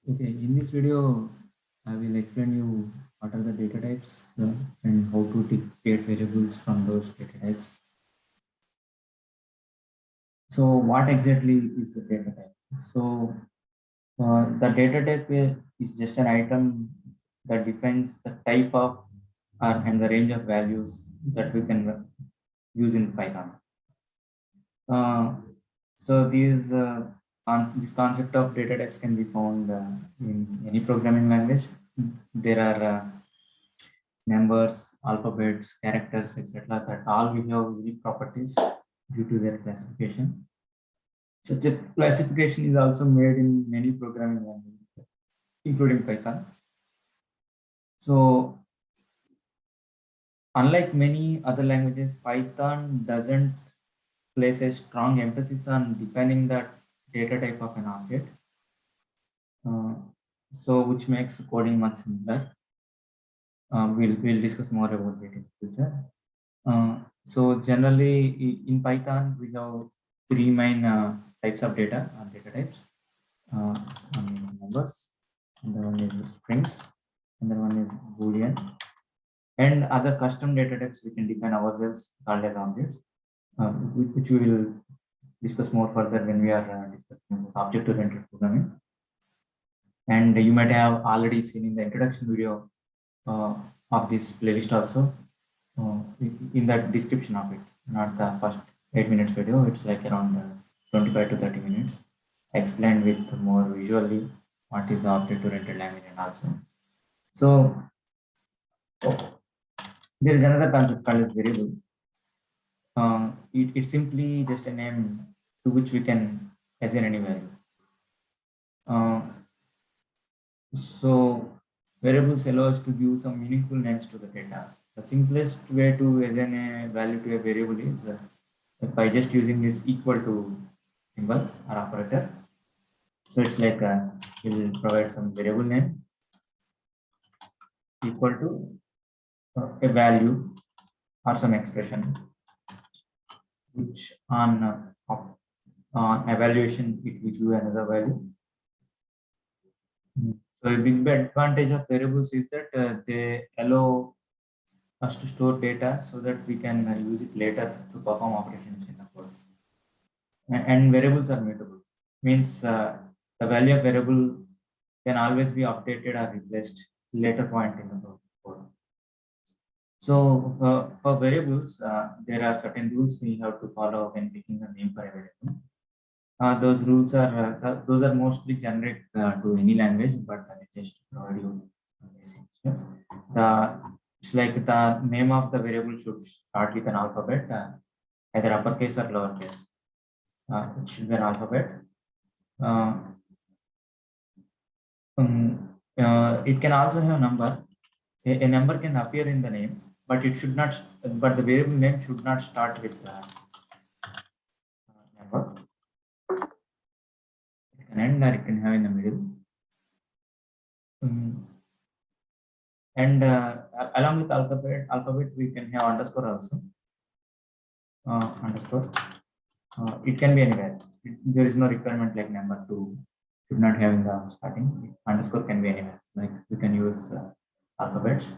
Okay, in this video, I will explain you what are the data types and how to create variables from those data types. So, what exactly is the data type? So, the data type is just an item that defines the type of and the range of values that we can use in Python. Uh, this concept of data types can be found in any programming language. There are numbers, alphabets, characters, etc. that all we have unique properties due to their classification. Such a classification is also made in many programming languages, including Python. So, unlike many other languages, Python doesn't place a strong emphasis on defining the data type of an object. Uh, which makes coding much simpler. We'll discuss more about it in future. So generally in Python, we have three main types of data or data types. One is numbers, and then one is strings, and then one is Boolean, and other custom data types we can define ourselves called as objects, which we will discuss more further when we are discussing object-oriented programming. And you might have already seen in the introduction video uh, of this playlist also in the description of it, not the first 8 minutes video. It's like around 25 to 30 minutes. I explained with more visually what is the object-oriented language and also. So there is another concept called as variable. It's simply just a name to which we can assign any value. Uh, so variables allow us to give some meaningful names to the data. The simplest way to assign a value to a variable is by just using this equal to symbol or operator. So it's like we'll provide some variable name equal to a value or some expression, which on evaluation it will give another value. So a big advantage of variables is that they allow us to store data so that we can use it later to perform operations in the code. And variables are mutable, means the value of variable can always be updated or replaced later point in the code. So for variables, there are certain rules we have to follow when picking a name for a variable. Those are mostly generic to any language, but I just provide you basic steps. It's like the name of the variable should start with an alphabet, either uppercase or lowercase. It should be an alphabet. Uh, it can also have a number. A number can appear in the name, but it should not. But the variable name should not start with number. It can end or it can have in the middle. And along with alphabet we can have underscore also. Underscore. It can be anywhere. There is no requirement like number two should not have in the starting. Underscore can be anywhere. Like we can use alphabets,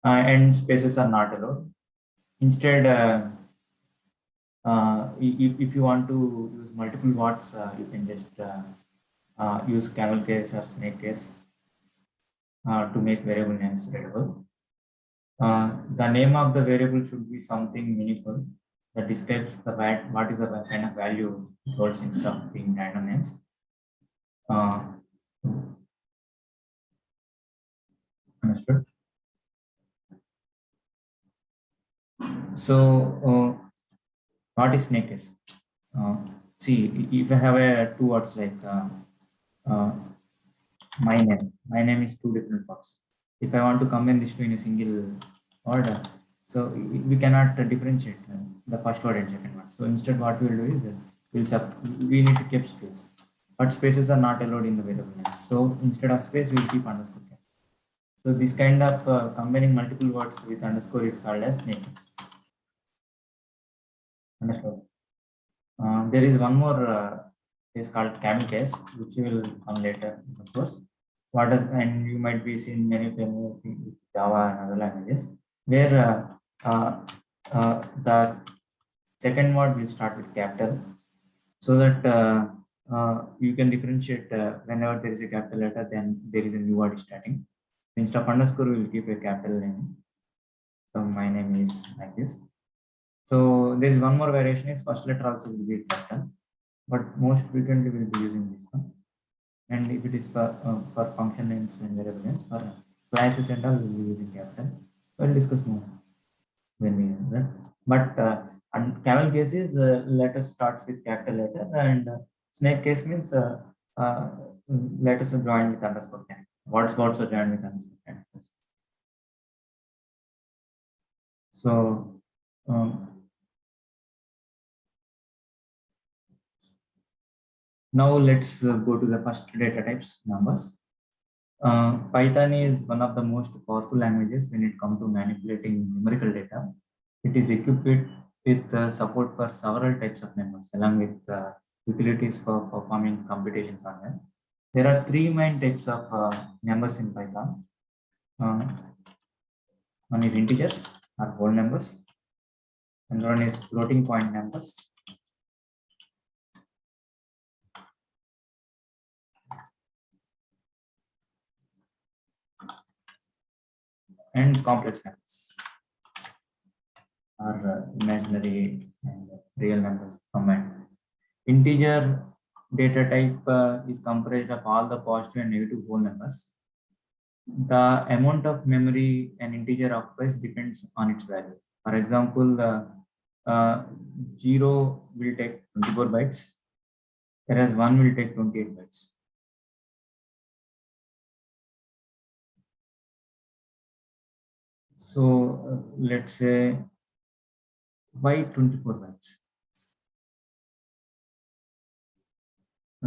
and spaces are not allowed. Instead, if you want to use multiple words, you can just use camel case or snake case to make variable names readable. The name of the variable should be something meaningful that describes what is the kind of value it holds instead of being random names. Understood. So, what is snake case? See, if I have a two words like uh, my name is two different words. If I want to combine these two in a single order, so we cannot differentiate the first word and second word. So instead, what we'll do is we need to keep space, but spaces are not allowed in the variable names. So instead of space, we'll keep underscore. So this kind of combining multiple words with underscore is called as snake case. Understood. There is one more case called camel case, which we will come later, of course. what is, and you might be seeing many familiar with Java and other languages, where the second word will start with capital, so that you can differentiate whenever there is a capital letter, then there is a new word starting. Instead of underscore, we will keep a capital name. So my name is like this. So there is one more variation is first letter also will be capital, but most frequently we'll be using this one. And if it is for function names and variable names, for classes and all, we'll be using capital. We'll discuss more when we use that. But and camel case is letter starts with capital letter, and snake case means letters are joined with underscore character. Words are joined with underscore characters. So now let's go to the first data types, numbers. Python is one of the most powerful languages when it comes to manipulating numerical data. It is equipped with support for several types of numbers, along with utilities for performing computations on them. There are three main types of numbers in Python. Uh, one is integers or whole numbers, and one is floating point numbers. And complex numbers are imaginary and real numbers combined. Integer data type is comprised of all the positive and negative whole numbers. The amount of memory an integer occupies depends on its value. For example, 0 will take 24 bytes, whereas 1 will take 28 bytes. So let's say why 24 bytes?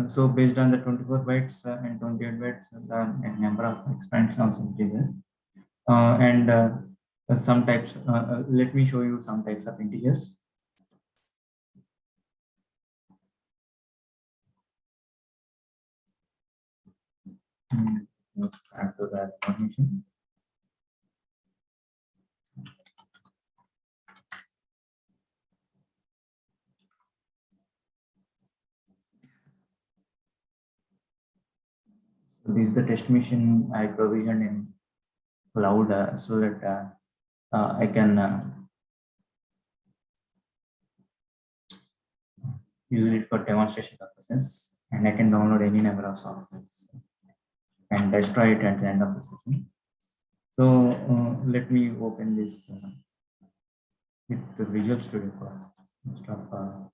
So based on the 24 bytes and 28 bytes, the number of expansion also increases. And some types, let me show you some types of integers. Add to that information. So this is the test machine I provisioned in cloud so that I can use it for demonstration purposes, and I can download any number of softwares and destroy it at the end of the session. So let me open this with the Visual Studio Code instead of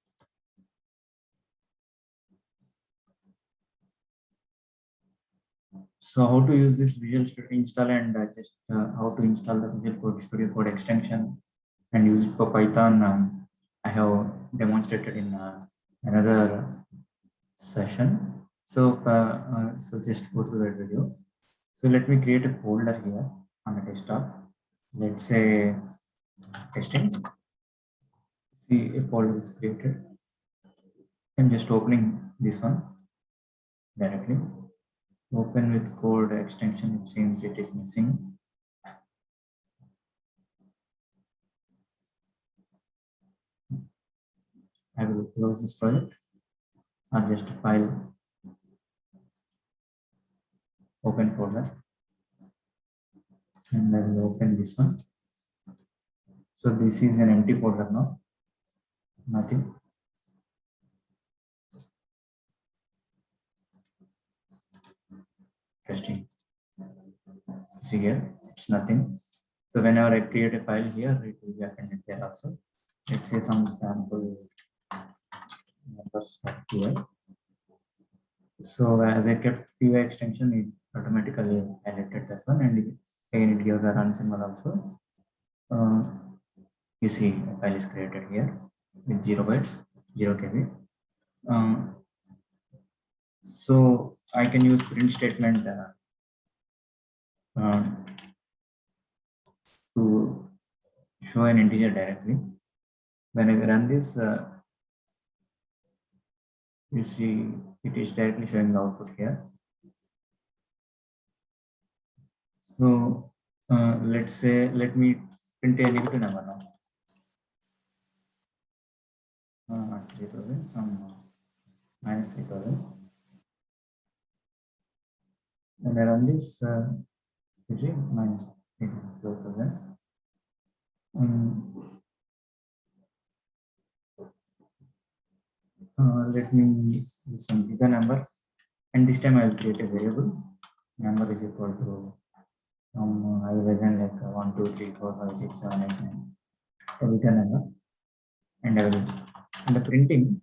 so how to use this Visual Studio install and just how to install the Visual Studio Code extension and use it for Python. I have demonstrated in another session. So so just go through that video. So let me create a folder here on the desktop. Let's say testing. See a folder is created. I'm just opening this one directly. Open with code extension. It seems it is missing. I will close this project or just file open folder, and I will open this one. So this is an empty folder now, nothing. Testing. See here, it's nothing. So whenever I create a file here, it will be appended there also. Let's say some sample numbers here. So as I kept PY extension, it automatically highlighted that one, and again it gives a run symbol also. You see a file is created here with 0 bytes, 0 KB. So I can use print statement to show an integer directly. When I run this, you see it is directly showing the output here. So let's say, let me print a negative number now. 3000, some minus 3000. And I run this, minus 12,000. Let me use some bigger number, and this time I will create a variable. Number is equal to I will assign like 1, 2, 3, 4, 5, 6, 7, 8, 9. A bigger number, and I will, and the printing,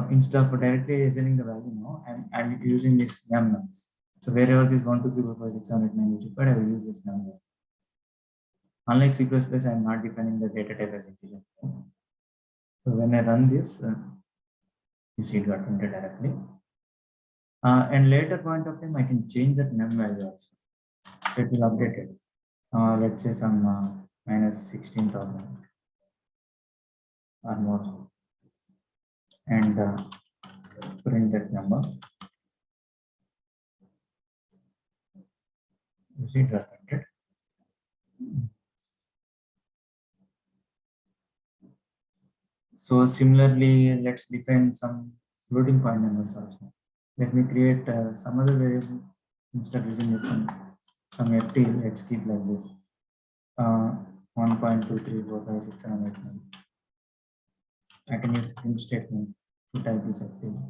instead of directly assigning the value now, I'm using this num. So wherever this 1, 2, 3, 4, 5, 6, 7, 8, 9 is required, I will use this number. Unlike C++, I am not defining the data type as integer. So when I run this, you see it got printed directly. And later point of time, I can change that num value also. So it will update it. Let's say some minus 16,000 or more, and print that number. You see it got printed. So similarly, let's define some floating point numbers also. Let me create some other variable instead of using some ft. Let's keep like this. 1.2345678. I can use print statement to type this ft.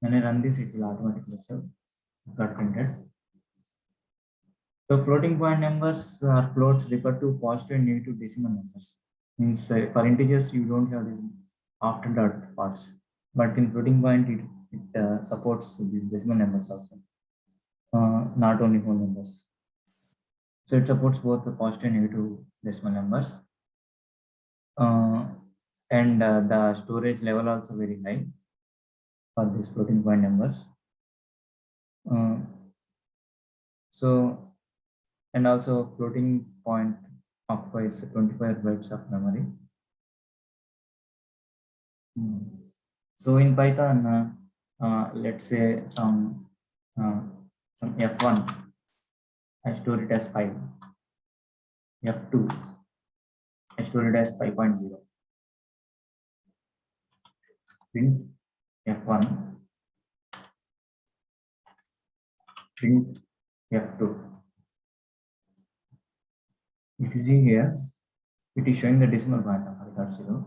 When I run this, it will automatically save. Got printed. So floating point numbers or floats refer to positive and negative decimal numbers. Means for integers you don't have these after dot parts, but in floating point it supports these decimal numbers also, not only whole numbers. So it supports both the positive and negative decimal numbers, and the storage level also very high for these floating point numbers. So, and also floating point occupies 25 bytes of memory. So in Python, let's say some F1, I store it as 5. F2, I store it as 5.0. Print F1, print F2. If you see here, it is showing the decimal point of 5.0.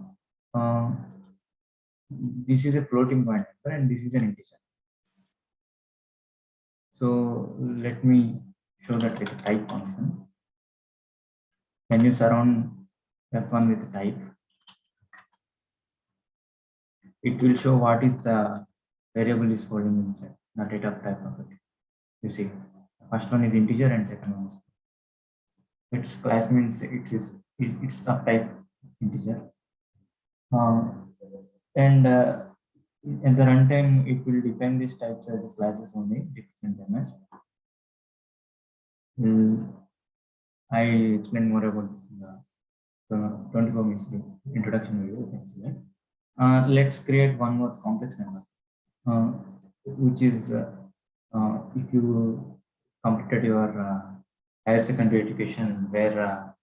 This is a floating point number and this is an integer. So let me show that with a type function. When you surround F1 with type, it will show what is the variable is holding inside, the data type of it. You see, first one is integer and second one is its class, means it's of type integer. And at the runtime, it will define these types as classes only, different MS. I explain more about this in the 24 minutes introduction video. You can see that. Let's create one more complex number, which is if you completed your higher secondary education, where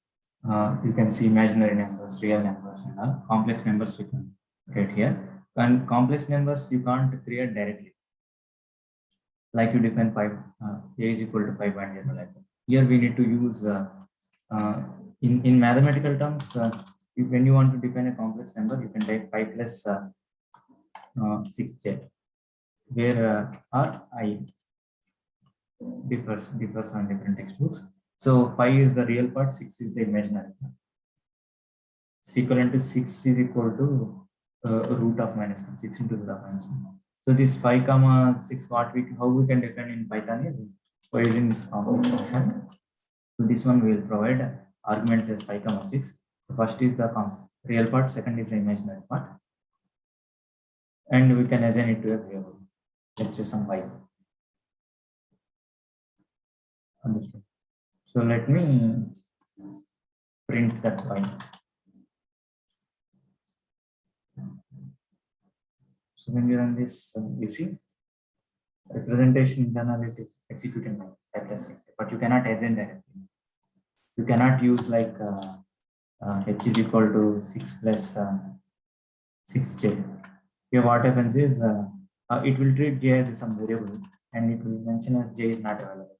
you can see imaginary numbers, real numbers, and all complex numbers you can create here. And complex numbers you can't create directly, like you define 5, a is equal to 5.0 like that. Here we need to use in mathematical terms. When you want to define a complex number, you can type 5 plus 6j, where r I differs on different textbooks. So 5 is the real part, 6 is the imaginary part. Equivalent to 6 is equal to root of -1, 6 into root of -1. So this 5 comma 6, how we can define in Python is by using this complex function. So this one we will provide arguments as 5 comma 6. So first is the real part, second is the imaginary part, and we can assign it to a variable. Let's say some 5. Understood. So let me print that 5. So when you run this, you see representation internally it is executing like 5 plus 6, but you cannot assign directly. You cannot use like h is equal to 6 plus 6j. Here what happens is it will treat j as some variable and it will mention as j is not available.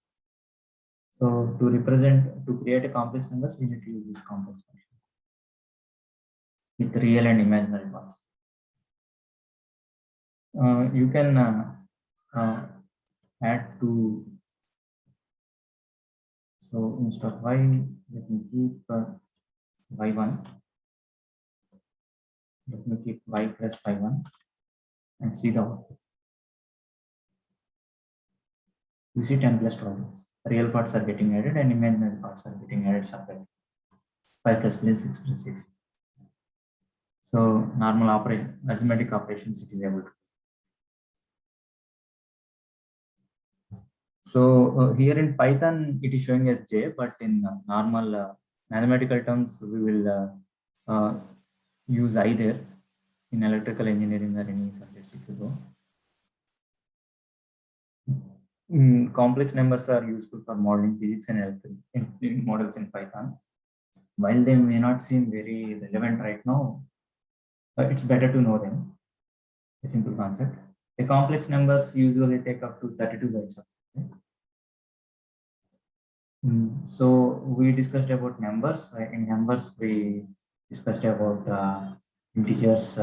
So to create a complex numbers, we need to use this complex function with real and imaginary parts. You can add to, so instead of y, let me keep y1, let me keep y plus y1 and see the output. You see 10 plus 12. Real parts are getting added and imaginary parts are getting added separately. 5 plus 6 plus 6. So normal operation, arithmetic operations it is able to. So here in Python it is showing as j, but in normal mathematical terms we will use either in electrical engineering or any subjects if you go. Complex numbers are useful for modeling physics and electrical in models in Python. While they may not seem very relevant right now, it's better to know them. A simple concept. The complex numbers usually take up to 32 bytes of data. So we discussed about numbers. In numbers, we discussed about integers,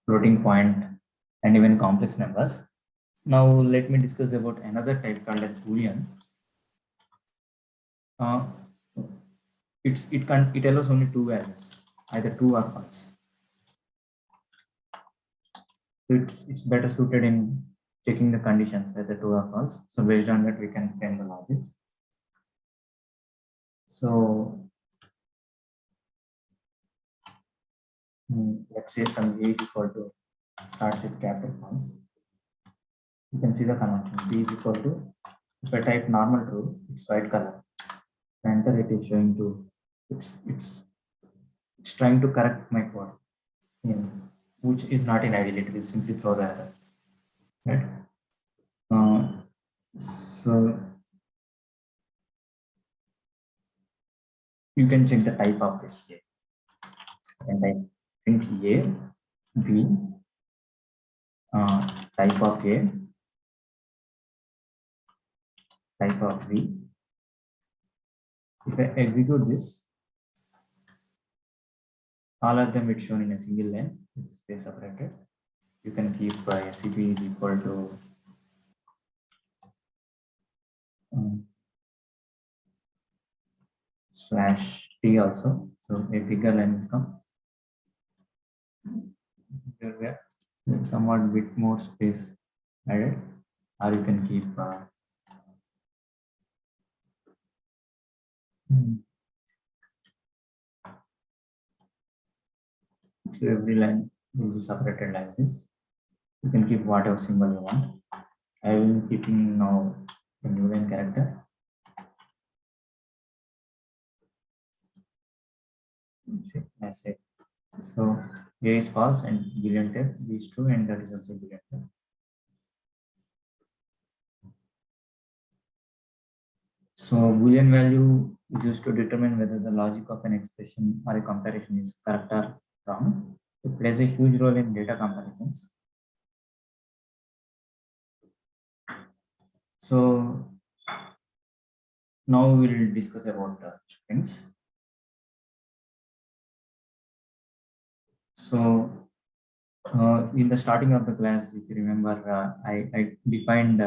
floating point, and even complex numbers. Now let me discuss about another type called as Boolean. It allows only two values, either true or false. So it's better suited in checking the conditions whether true or false. So based on that, we can frame the logics. So let's say some a is equal to starts with capital ones. You can see the convention. B is equal to, if I type normal true, it's white color. Enter it is showing to it's trying to correct my code, which is not in ideal. It will simply throw the error. Right. So you can check the type of this J. And I print A, B, type of A, type of B. If I execute this, all of them it's shown in a single line with space separated. You can keep SCP is equal to /t also. So a bigger line will come. There somewhat bit more space added, or you can keep so every line will be separated like this. You can keep whatever symbol you want. I will be keeping now the new line character. That's it. So A is false and Boolean type, B is true and that is also Boolean type. So Boolean value is used to determine whether the logic of an expression or a comparison is correct or wrong. It plays a huge role in data comparisons. So now we will discuss about strings. So in the starting of the class, if you remember, I defined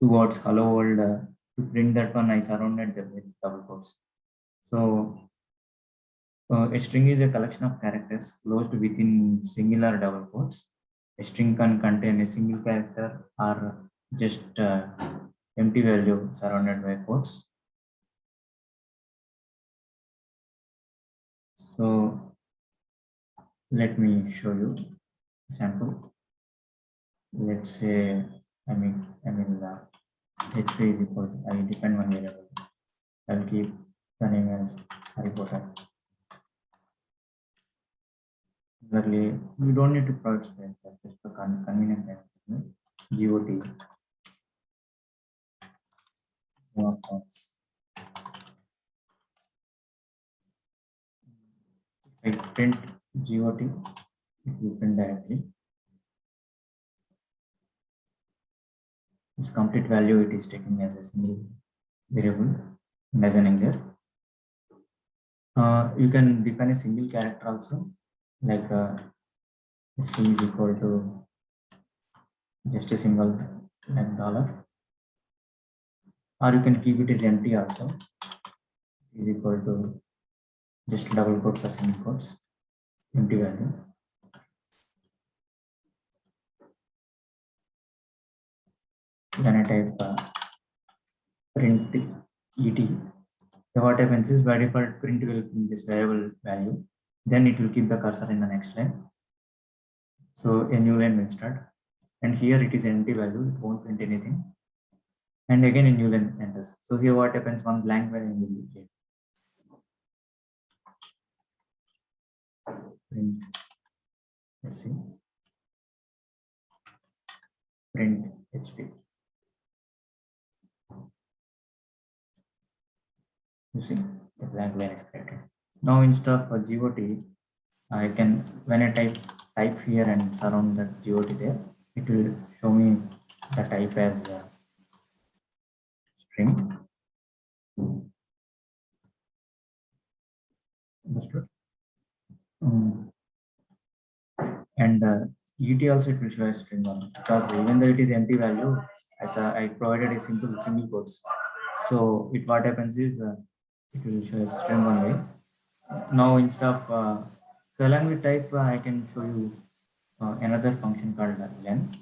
two words hello world. To print that one, I surrounded them with double quotes. So a string is a collection of characters closed within singular double quotes. A string can contain a single character or just empty value surrounded by quotes. So let me show you a sample. Let's say h3 is equal to, I define one variable. I'll keep the name as Harry Potter. Similarly, you don't need to provide space, that's just for convenience. GOT box. I print GOT, it will print directly. Its complete value it is taking as a single variable and as an integer. You can define a single character also, like string is equal to just a symbol like dollar, or you can keep it as empty also, is equal to just double quotes or single quotes, empty value. Then I type print et. So what happens is by default print will print this variable value, then it will keep the cursor in the next line. So a new line will start, and here it is empty value, it won't print anything. And again a new line enters. So here what happens, one blank value will be created. Print, let's see, print HP. You see, the blank line is created. Now instead of GOT, I can, when I type here and surround the GOT there, it will show me the type as string. Understood. And ET also it will show a string on, because even though it is empty value, as I provided a simple single quotes. So it what happens is it will show a string only. Now instead of so along with type, I can show you another function called length.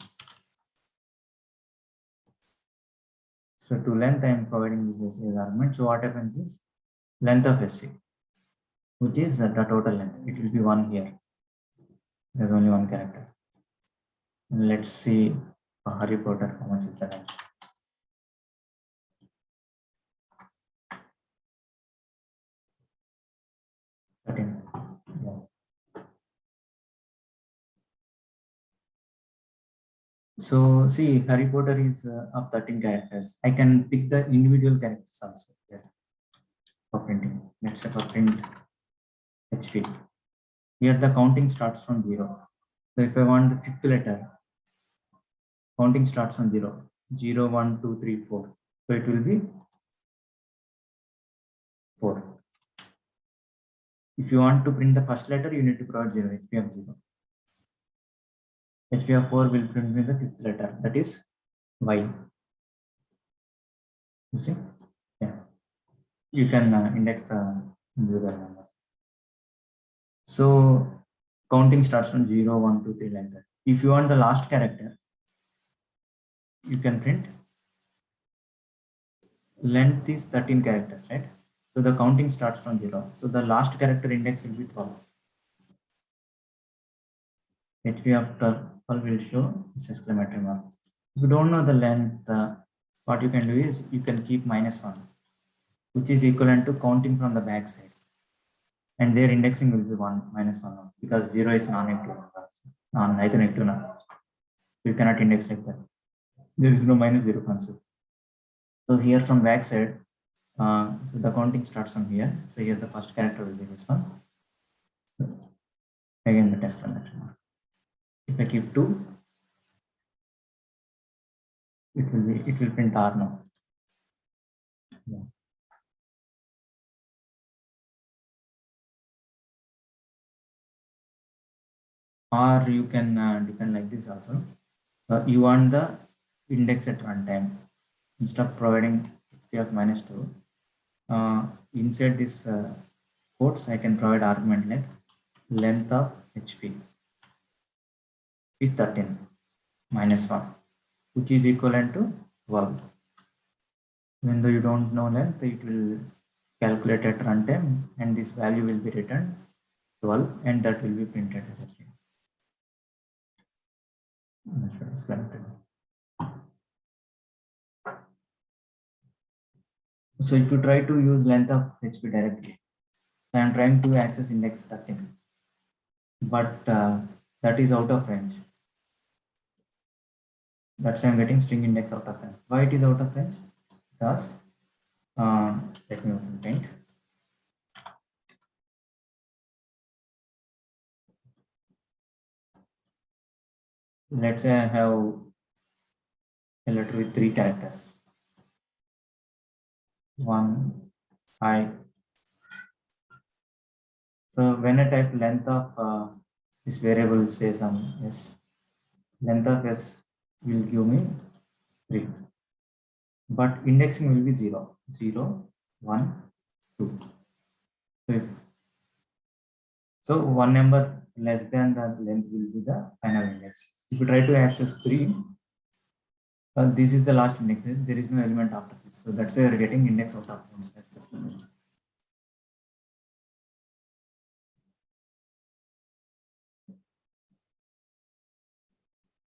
So to length, I am providing this as argument. So what happens is length of SC, which is the total length. It will be one here. There's only one character. And let's see Harry Potter, how much is the length. 13. Yeah. So see, Harry Potter is of 13 characters. I can pick the individual characters also here for printing. Let's say for print HP. Here the counting starts from 0. So if I want the fifth letter, counting starts from 0. 0, 1, 2, 3, 4. So it will be 4. If you want to print the first letter, you need to provide 0, HP of 0. HP of 4 will print me the fifth letter, that is Y. You see? Yeah. You can index the individual numbers. So counting starts from 0, 1, 2, 3 like that. If you want the last character, you can print length is 13 characters, right? So the counting starts from 0. So the last character index will be 12. HP of 12 will show this exclamatory mark. If you don't know the length, what you can do is you can keep -1, which is equivalent to counting from the back side. And their indexing will be 1, -1, because 0 is non-negative, neither negative nor. So you cannot index like that. There is no -0 concept. So here from back side, so the counting starts from here. So here the first character will be this one. Again the exclamation mark. If I keep 2, it will print R now. Yeah. Or you can define like this also. You want the index at runtime. Instead of providing HP of -2, inside this quotes, I can provide argument like length of HP is 13 -1, which is equivalent to 12. Even though you don't know length, it will calculate at runtime, and this value will be returned 12, and that will be printed as a string. So if you try to use length of HP directly, so I am trying to access index 13. but that is out of range. That's why I'm getting string index out of range. Why it is out of range? Because let me open paint. Let's say I have a letter with 3 characters. 1, I. So when I type length of this variable, say some s, length of s will give me 3, but indexing will be 0, 0, 1, 2. So one number less than the length will be the final index. If you try to access 3, this is the last index. There is no element after this. So that's why you're getting index out of range. That's it.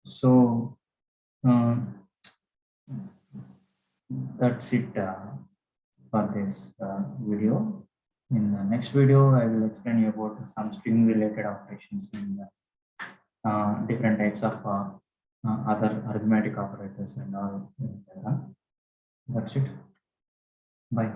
So that's it for this video. In the next video, I will explain you about some string related operations and different types of other arithmetic operators and all. That's it. Bye.